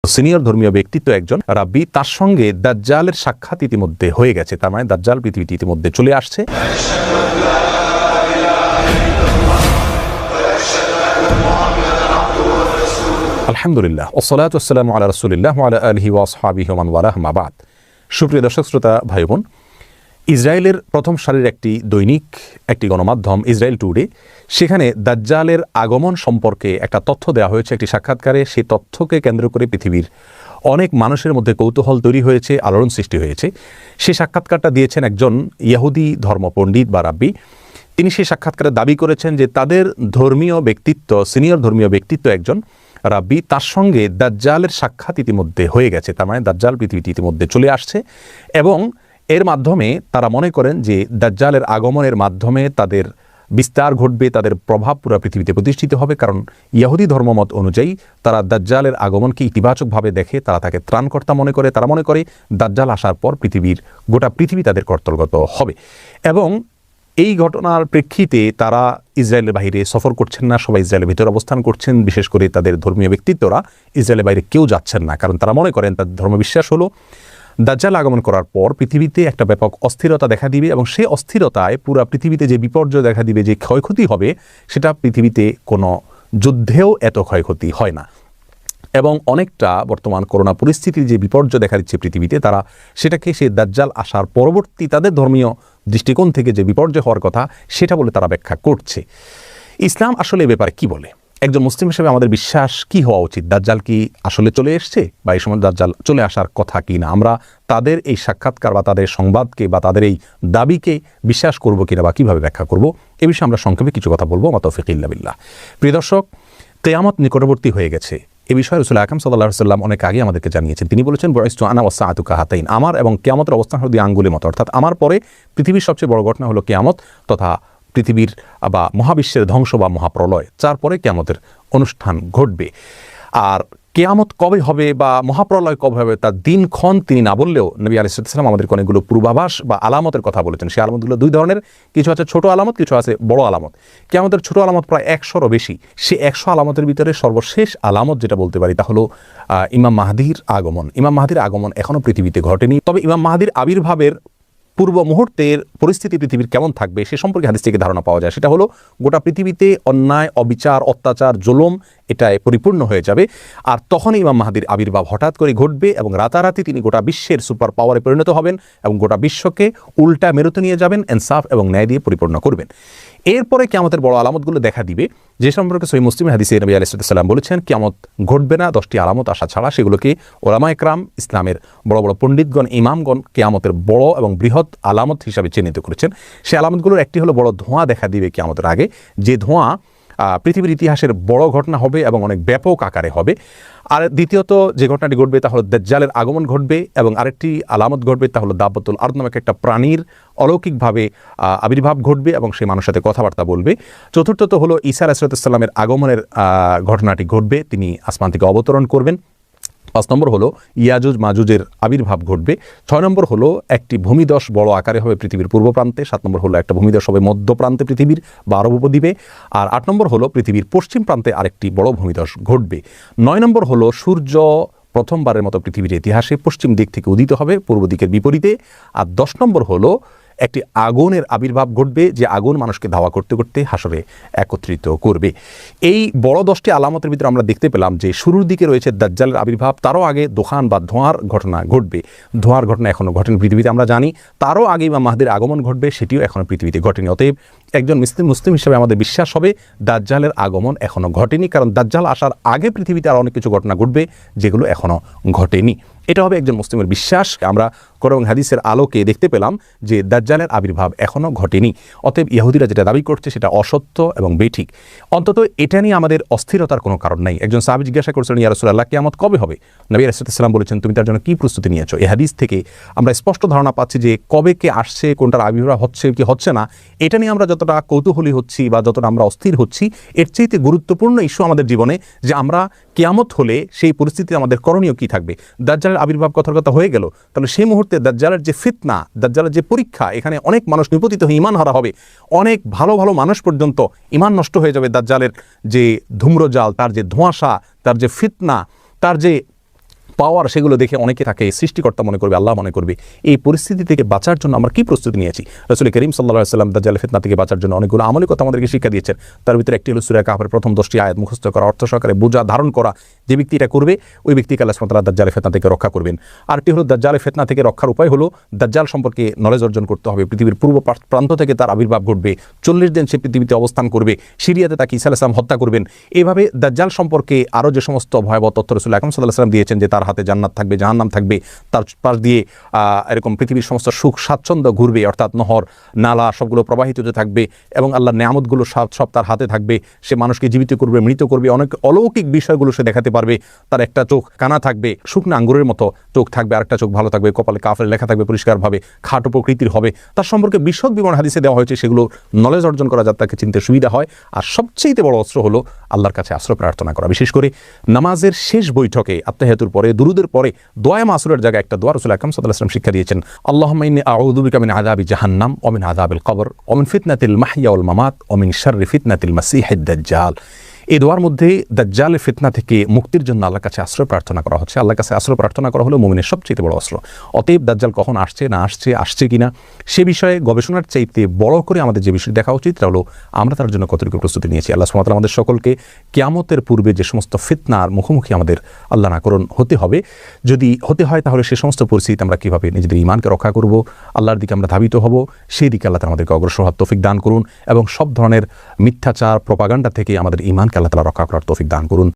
Senior ধর্মীয় ব্যক্তিত্ব একজন রাব্বি, তার সঙ্গে দাজ্জালের সাক্ষাৎ ইতিমধ্যে হয়ে গেছে। তার মানে দাজ্জাল পৃথিবীতে ইতিমধ্যে চলে আসছে। আলহামদুলিল্লাহ, ওয়াসসালাতু ওয়াসসালামু আলা রাসূলিল্লাহ ওয়া আলা আলিহি ওয়া আসহাবিহি ওয়া মান ওয়ালাহ, মা বাদ। সুপ্রিয় দর্শক শ্রোতা ভাই বোন, ইসরায়েলের প্রথম সারির একটি দৈনিক, একটি গণমাধ্যম ইসরায়েল টুডে, সেখানে দাজ্জালের আগমন সম্পর্কে একটা তথ্য দেওয়া হয়েছে একটি সাক্ষাৎকারে। সেই তথ্যকে কেন্দ্র করে পৃথিবীর অনেক মানুষের মধ্যে কৌতূহল তৈরি হয়েছে, আলোড়ন সৃষ্টি হয়েছে। সেই সাক্ষাৎকারটা দিয়েছেন একজন ইহুদি ধর্ম পণ্ডিত বা রাব্বি। তিনি সেই সাক্ষাৎকারে দাবি করেছেন যে তাদের ধর্মীয় ব্যক্তিত্ব, সিনিয়র ধর্মীয় ব্যক্তিত্ব একজন রাব্বি, তার সঙ্গে দাজ্জালের সাক্ষাৎ ইতিমধ্যে হয়ে গেছে। তার মানে দাজ্জাল পৃথিবীতে ইতিমধ্যে চলে আসছে এবং এর মাধ্যমে তারা মনে করেন যে দাজ্জালের আগমনের মাধ্যমে তাদের বিস্তার ঘটবে, তাদের প্রভাব পুরো পৃথিবীতে প্রতিষ্ঠিত হবে। কারণ ইহুদি ধর্মমত অনুযায়ী তারা দাজ্জালের আগমনকে ইতিবাচকভাবে দেখে, তারা তাকে ত্রাণকর্তা মনে করে। তারা মনে করে দাজ্জাল আসার পর গোটা পৃথিবী তাদের কর্তৃগত হবে। এবং এই ঘটনার প্রেক্ষিতে তারা ইসরায়েলের বাইরে সফর করছেন না, সবাই ইসরায়েলের ভিতরে অবস্থান করছেন। বিশেষ করে তাদের ধর্মীয় ব্যক্তিত্বরা ইসরায়েলের বাইরে কেউ যাচ্ছেন না, কারণ তারা মনে করেন তাদের ধর্মবিশ্বাস হলো দাজ্জাল আগমন করার পর পৃথিবীতে একটা ব্যাপক অস্থিরতা দেখা দিবে এবং সেই অস্থিরতায় পুরো পৃথিবীতে যে বিপর্যয় দেখা দিবে, যে ক্ষয়ক্ষতি হবে, সেটা পৃথিবীতে কোনো যুদ্ধেও এত ক্ষয়ক্ষতি হয় না। এবং অনেকটা বর্তমান করোনা পরিস্থিতির যে বিপর্যয় দেখা দিচ্ছে পৃথিবীতে, তারা সেটাকে সেই দাজ্জাল আসার পরবর্তী তাদের ধর্মীয় দৃষ্টিকোণ থেকে যে বিপর্যয় হওয়ার কথা সেটা বলে তারা ব্যাখ্যা করছে। ইসলাম আসলে এ ব্যাপারে কি বলে? একজন মুসলিম হিসেবে আমাদের বিশ্বাস কি হওয়া উচিত? দাজ্জাল কি আসলে চলে এসছে বা এই সময় দাজ্জাল চলে আসার কথা কি না? আমরা তাদের এই সাক্ষাৎকার বা তাদের সংবাদকে বা তাদের এই দাবিকে বিশ্বাস করব কিনা বা কীভাবে ব্যাখ্যা করব, এ বিষয়ে আমরা সংক্ষেপে কিছু কথা বলবো। মা তৌফিক ইল্লা বিল্লাহ। প্রিয় দর্শক, কিয়ামত নিকটবর্তী হয়ে গেছে। এ বিষয়ে রাসূল আকরাম সাল্লাল্লাহু আলাইহি ওয়াসাল্লাম অনেক আগে আমাদেরকে জানিয়েছেন। তিনি বলেছেন, বুইসতু আনা ওয়াসসাআতু কাহাতাইন, আমার এবং কিয়ামতের অবস্থান হলো দুই আঙ্গুলের মতো। অর্থাৎ আমার পরে পৃথিবীর সবচেয়ে বড় ঘটনা হলো কিয়ামত তথা পৃথিবীর বা মহাবিশ্বের ধ্বংস বা মহাপ্রলয়। তারপরে কিয়ামতের অনুষ্ঠান ঘটবে। আর কিয়ামত কবে হবে বা মহাপ্রলয় কবে হবে তার দিনক্ষণ তিনি না বললেও নবী আলাইহিস সালাম আমাদেরকে অনেকগুলো পূর্বাভাস বা আলামতের কথা বলেছেন। সেই আলামতগুলো দুই ধরনের, কিছু আছে ছোট আলামত, কিছু আছে বড় আলামত। কিয়ামতের ছোট আলামত প্রায় 100রও বেশি। সে 100 আলামতের ভিতরে সর্বশেষ আলামত যেটা বলতে পারি তা হলো ইমাম মাহদির আগমন। ইমাম মাহদির আগমন এখনও পৃথিবীতে ঘটেনি, তবে ইমাম মাহদির আবির্ভাবের পূর্ব মুহূর্তের পরিস্থিতি পৃথিবীর কেমন থাকবে সে সম্পর্কে হাদিস থেকে ধারণা পাওয়া যায়। সেটা হলো গোটা পৃথিবীতে অন্যায়, অবিচার, অত্যাচার, জুলুম এটায় পরিপূর্ণ হয়ে যাবে। আর তখনই ইমাম মাহদির আবির্ভাব হঠাৎ করে ঘটবে এবং রাতারাতি তিনি গোটা বিশ্বের সুপার পাওয়ারে পরিণত হবেন এবং গোটা বিশ্বকে উল্টা মেরুতে নিয়ে যাবেন, ইনসাফ এবং ন্যায় দিয়ে পরিপূর্ণ করবেন। এরপরে কিয়ামতের বড় আলামতগুলো দেখা দিবে, যে সম্পর্কে সহিহ মুসলিমের হাদিসে নবী আলাইহিস সালাম বলেছেন কিয়ামত ঘটবে না 10টি আলামত আসা ছাড়া। সেগুলোকে ওলামায়ে কেরাম, ইসলামের বড় বড় পণ্ডিতগণ, ইমামগণ কিয়ামতের বড় এবং বৃহৎ আলামত হিসাবে চিহ্নিত করেছেন। সেই আলামতগুলোর একটি হলো বড় ধোঁয়া দেখা দিবে কিয়ামতের আগে, যে ধোঁয়া পৃথিবীর ইতিহাসের বড় ঘটনা হবে এবং অনেক ব্যাপক আকারে হবে। আর দ্বিতীয়ত যে ঘটনাটি ঘটবে তা হলো দাজ্জালের আগমন ঘটবে এবং আরেকটি আলামত ঘটবে তা হলো দাব্বাতুল আরদ নামক একটা প্রাণীর অলৌকিকভাবে আবির্ভাব ঘটবে এবং সেই মানুষের সাথে কথাবার্তা বলবে। চতুর্থত হলো ঈসা আলাইহিস সালামের আগমনের ঘটনাটি ঘটবে, তিনি আসমান থেকে অবতরণ করবেন। 5 নম্বর হলো ইয়াজুজ মাজুজের আবির্ভাব ঘটবে। 6 নম্বর হলো একটি ভূমিধস বড় আকারে হবে পৃথিবীর পূর্ব প্রান্তে। 7 নম্বর হলো একটা ভূমিধস হবে মধ্য প্রান্তে পৃথিবীর বা আরব উপদ্বীপে। আর 8 নম্বর হলো পৃথিবীর পশ্চিম প্রান্তে আরেকটি বড় ভূমিধস ঘটবে। 9 নম্বর হলো সূর্য প্রথমবারের মতো পৃথিবীর ইতিহাসে পশ্চিম দিক থেকে উদিত হবে, পূর্ব দিকের বিপরীতে। আর 10 নম্বর হলো একটি আগুনের আবির্ভাব ঘটবে, যে আগুন মানুষকে ধাওয়া করতে করতে হাসরে একত্রিত করবে। এই বড় 10টি আলামতের ভিতরে আমরা দেখতে পেলাম যে শুরুর দিকে রয়েছে দাজ্জালের আবির্ভাব, তারও আগে দোকান বা ধোঁয়ার ঘটনা ঘটবে। ধোঁয়ার ঘটনা এখনও ঘটেনি পৃথিবীতে, আমরা জানি। তারও আগে ইমাম মাহদির আগমন ঘটবে, সেটিও এখনও পৃথিবীতে ঘটেনি। অতএব একজন মুসলিম হিসেবে আমাদের বিশ্বাস হবে দাজ্জালের আগমন এখনও ঘটেনি, কারণ দাজ্জাল আসার আগে পৃথিবীতে আরও অনেক কিছু ঘটনা ঘটবে যেগুলো এখনও ঘটেনি। এটা হবে একজন মুসলিমের বিশ্বাস। আমরা কোরআন হাদিসের আলোকে দেখতে পেলাম যে দাজ্জালের আবির্ভাব এখনও ঘটেনি। অতএব ইহুদিরা যেটা দাবি করছে সেটা অসত্য এবং বেঠিক। অন্তত এটা নিয়ে আমাদের অস্থিরতার কোনো কারণ নাই। একজন সাহাবী জিজ্ঞাসা করেছিলেন, ইয়া রাসূলুল্লাহ, কিয়ামত কবে হবে? নবী আলাইহিস সালাম বলেছেন, তুমি তার জন্য কি প্রস্তুতি নিয়েছো? এই হাদিস থেকে আমরা স্পষ্ট ধারণা পাচ্ছি যে কবে কে আসছে, কোনটার আবির্ভাব হচ্ছে কি হচ্ছে না, এটা নিয়ে আমরা যতটা কৌতূহলী হচ্ছি বা যতটা আমরা অস্থির হচ্ছি, এর চাইতে গুরুত্বপূর্ণ ইস্যু আমাদের জীবনে যে আমরা কিয়ামত হলে সেই পরিস্থিতিতে আমাদের করণীয় কি থাকবে। দাজ্জালের আবির্ভাব কথার কথা হয়ে গেল, তাহলে সেই মুহূর্তে দাজ্জালের যে ফিতনা, দাজ্জালের যে পরীক্ষা, এখানে অনেক মানুষ নিপতিত হয়ে ঈমান হারা হবে। অনেক ভালো ভালো মানুষ পর্যন্ত ঈমান নষ্ট হয়ে যাবে। দাজ্জালের যে ধূম্রজাল, তার যে ধোঁয়াশা, তার যে ফিতনা, তার যে পাওয়ার, সেগুলো দেখে অনেকে তাকে সৃষ্টিকর্তা মনে করবে, আল্লাহ মনে করবে। এই পরিস্থিতি থেকে বাঁচার জন্য আমরা কি প্রস্তুতি নিয়েছি? রাসূল করিম সাল্লাল্লাহু আলাইহি ওয়াসাল্লাম দাজ্জালের ফিতনা থেকে বাঁচার জন্য অনেকগুলো আমলি কথা আমাদেরকে শিক্ষা দিয়েছেন। তার ভিতরে একটি হলো সূরা কাহফের প্রথম 10টি আয়াত মুখস্থ করা, অর্থ সহকারে বোঝা ধারণ করা। যে ব্যক্তি এটা করবে ওই ব্যক্তিকে আল্লাহ সুবহানাহু ওয়া তাআলা দাজ্জালের ফিতনা থেকে রক্ষা করবেন। আরেকটি হলো দাজ্জালের ফিতনা থেকে রক্ষার উপায় হলো দাজ্জাল সম্পর্কে নলেজ অর্জন করতে হবে। পৃথিবীর পূর্ব প্রান্ত থেকে তার আবির্ভাব ঘটবে, 40 দিন সে পৃথিবীতে অবস্থান করবে, সিরিয়াতে তাকে ঈসা আলাইহিস সালাম হত্যা করবেন। এইভাবে দাজ্জাল সম্পর্কে আরও যে সমস্ত ভয়াবহ তথ্য রাসূল আকরাম সাল্লাল্লাহু আলাইহি ওয়াসাল্লাম দিয়েছেন, যে তার হাতে জান্নাত থাকবে, জাহান্নাম থাকবে, তার পাশ দিয়ে এরকম পৃথিবীর সমস্ত সুখ স্বাচ্ছন্দ্য ঘুরবে, অর্থাৎ নহর নালা সবগুলো প্রবাহিত হতে থাকবে এবং আল্লাহর নেয়ামতগুলো সব তার হাতে থাকবে। সে মানুষকে জীবিত করবে, মৃত করবে, অনেক অলৌকিক বিষয়গুলো সে দেখাতে পারবে। তার একটা চোখ কানা থাকবে, শুকনো আঙ্গুরের মতো চোখ থাকবে, আরেকটা চোখ ভালো থাকবে, কপালে কাফের লেখা থাকবে পরিষ্কারভাবে, খাটো প্রকৃতির হবে। তার সম্পর্কে বিশদ বিবরণ হাদিসে দেওয়া হয়েছে, সেগুলো নলেজ অর্জন করা যাতে তাকে চিনতে সুবিধা হয়। আর সবচেয়ে বড় অস্ত্র হলো আল্লাহর কাছে আশ্রয় প্রার্থনা করা। বিশেষ করে নামাজের শেষ বৈঠকে আত্তাহিয়াতুর পরে, দুরুদের পরে দোয়া মাসুরের জায়গায় একটা দোয়া রাসূল আকরাম সাল্লাল্লাহু আলাইহি ওয়াসাল্লাম শিক্ষা দিয়েছেন, আল্লাহুম্মা ইন্নী আউযু বিকা মিন আযাবি জাহান্নাম ওয়া মিন আযাবিল কবর ওয়া মিন ফিতনাতিল মাহইয়া ওয়াল মামাত ওয়া মিন শাররি ফিতনাতিল মাসীহিদ দাজ্জাল। এই দোয়ার মধ্যে দাজ্জালের ফিতনা থেকে মুক্তির জন্য আল্লাহর কাছে আশ্রয় প্রার্থনা করা হচ্ছে। আল্লাহর কাছে আশ্রয় প্রার্থনা করা হলো মুমিনের সবচেয়ে বড় অস্ত্র। অতএব দাজ্জাল কখন আসছে না আসছে কিনা সে বিষয়ে গবেষণার চাইতে বড় করে আমাদের যে বিষয় দেখা উচিত তা হলো আমরা তার জন্য কতটুকু প্রস্তুতি নিয়েছি। আল্লাহ সুবহানাহু ওয়া তাআলা আমাদের সকলকে কিয়ামতের পূর্বে যে সমস্ত ফিতনার মুখোমুখি আমাদের আল্লাহ না করুন হতে হবে, যদি হতে হয় তাহলে সে সমস্ত পরিস্থিতি আমরা কীভাবে নিজেদের ঈমানকে রক্ষা করব, আল্লাহর দিকে আমরা ধাবিত হব, সেই দিকে আল্লাহ তাআলা আমাদেরকে অগ্রসর হওয়ার তৌফিক দান করুন এবং সব ধরনের মিথ্যাচার প্রপাগান্ডা থেকে আমাদের ঈমানকে আল্লাহ তাআলা রক্ষা করার তৌফিক দান করুন।